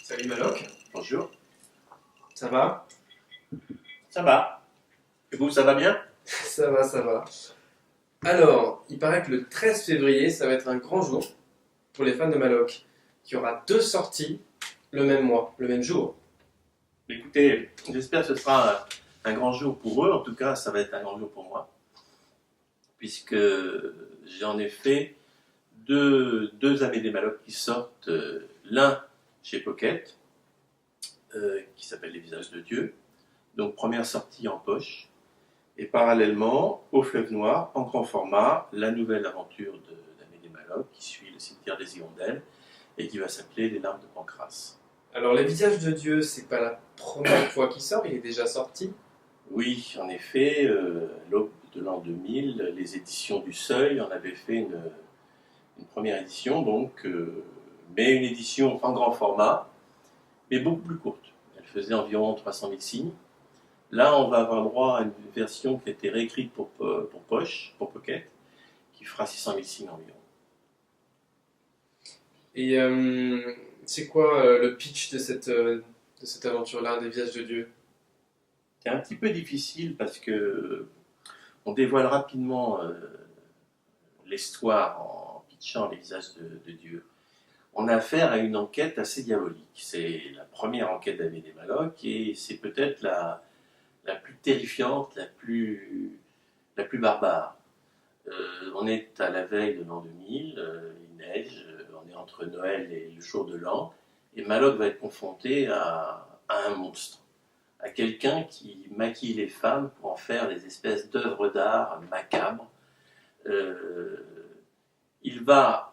Salut Maloc, Bonjour, ça va? ça va? Et vous, ça va bien? Ça va, ça va. Alors, il paraît que le 13 février, ça va être un grand jour pour les fans de Maloc, qui aura deux sorties le même mois, le même jour. Écoutez, j'espère que ce sera un grand jour pour eux. En tout cas, ça va être un grand jour pour moi, puisque j'ai en effet deux ABD Maloc qui sortent. L'un chez Pocket, qui s'appelle Les Visages de Dieu. Donc, première sortie en poche. Et parallèlement, au Fleuve Noir, en grand format, la nouvelle aventure d'Amédée Maloc, qui suit le cimetière des Hirondelles, et qui va s'appeler Les Larmes de Pancrace. Alors, Les Visages de Dieu, c'est pas la première fois qu'il sort, il est déjà sorti. Oui, en effet, à l'aube de l'an 2000, les éditions du Seuil en avaient fait une première édition, mais une édition en grand format, mais beaucoup plus courte. Elle faisait environ 300 000 signes. Là, on va avoir droit à une version qui a été réécrite pour poche, pour Pocket, qui fera 600 000 signes environ. Et c'est quoi le pitch de cette aventure-là, des Visages de Dieu? C'est un petit peu difficile parce que on dévoile rapidement l'histoire en pitchant les visages de Dieu. On a affaire à une enquête assez diabolique. C'est la première enquête d'Amédée Maloc et c'est peut-être la plus terrifiante, la plus barbare. On est à la veille de l'an 2000, il neige, on est entre Noël et le jour de l'an, et Maloc va être confronté à un monstre, à quelqu'un qui maquille les femmes pour en faire des espèces d'œuvres d'art macabres. Euh, il va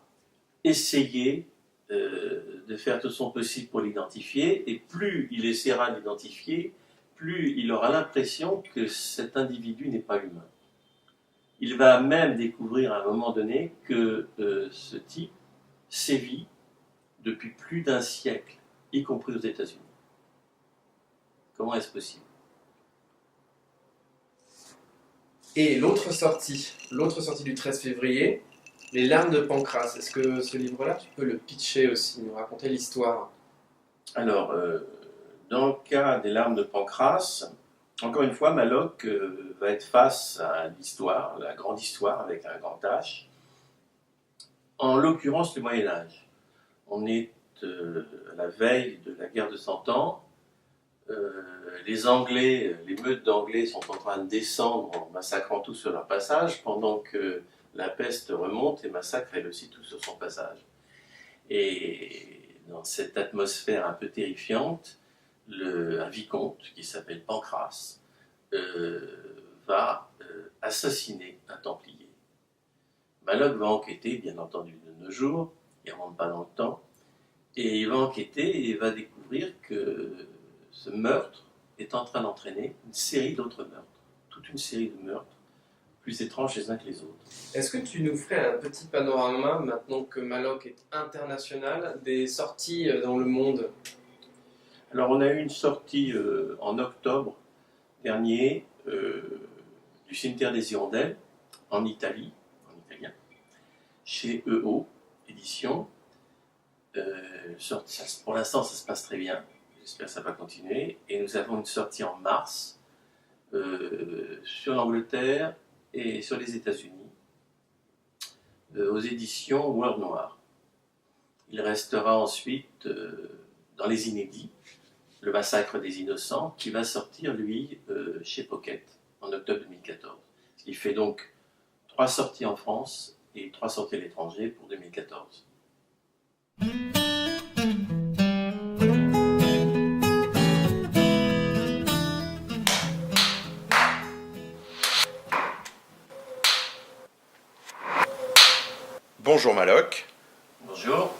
essayer de faire tout son possible pour l'identifier, et plus il essaiera de l'identifier, plus il aura l'impression que cet individu n'est pas humain. Il va même découvrir à un moment donné que ce type sévit depuis plus d'un siècle, y compris aux États-Unis. Comment est-ce possible? Et l'autre sortie du 13 février, Les Larmes de Pancrace. Est-ce que ce livre-là, tu peux le pitcher aussi, nous raconter l'histoire? Alors, dans le cas des larmes de Pancrace, encore une fois, Maloc va être face à l'histoire, la grande histoire avec un grand H, en l'occurrence le Moyen Âge. On est à la veille de la guerre de Cent Ans. Les Anglais, les meutes d'Anglais sont en train de descendre en massacrant tout sur leur passage, pendant que la peste remonte et massacre elle aussi tout sur son passage. Et dans cette atmosphère un peu terrifiante, un vicomte qui s'appelle Pancrace va assassiner un templier. Maloc va enquêter, bien entendu, de nos jours, il ne rentre pas dans le temps, et il va enquêter et va découvrir que ce meurtre est en train d'entraîner une série d'autres meurtres, toute une série de meurtres, plus étranges les uns que les autres. Est-ce que tu nous ferais un petit panorama, maintenant que Maloc est international, des sorties dans le monde? Alors on a eu une sortie en octobre dernier du cimetière des Hirondelles en Italie, en italien, chez EO Édition. Pour l'instant, ça se passe très bien. J'espère que ça va continuer. Et nous avons une sortie en mars sur l'Angleterre et sur les États-Unis aux éditions World Noir. Il restera ensuite dans les inédits Le Massacre des Innocents qui va sortir lui chez Pocket en octobre 2014. Ce qui fait donc 3 sorties en France et 3 sorties à l'étranger pour 2014. Bonjour Maloc. Bonjour.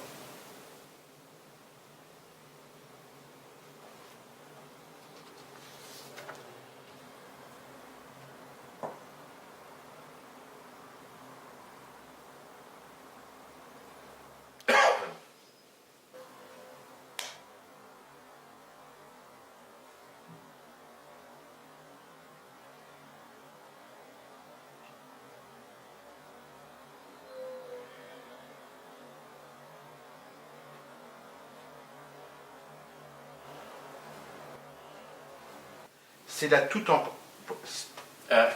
c'est la toute en... Euh,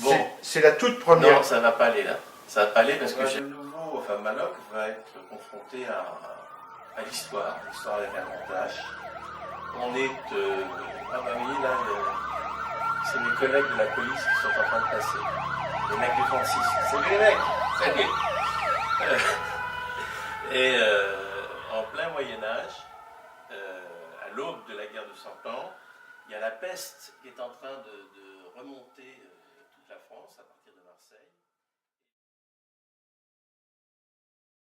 bon, C'est la toute première. non, ça va pas aller là. Ça va pas aller parce que le nouveau, enfin Maloc va être confronté à l'histoire avec un montage. On est, ah bah oui, là, c'est mes collègues de la police qui sont en train de passer. Les mecs du 36. Salut les mecs. Salut. Et en plein Moyen-Âge, à l'aube de la guerre de 100 ans, il y a la peste qui est en train de remonter toute la France à partir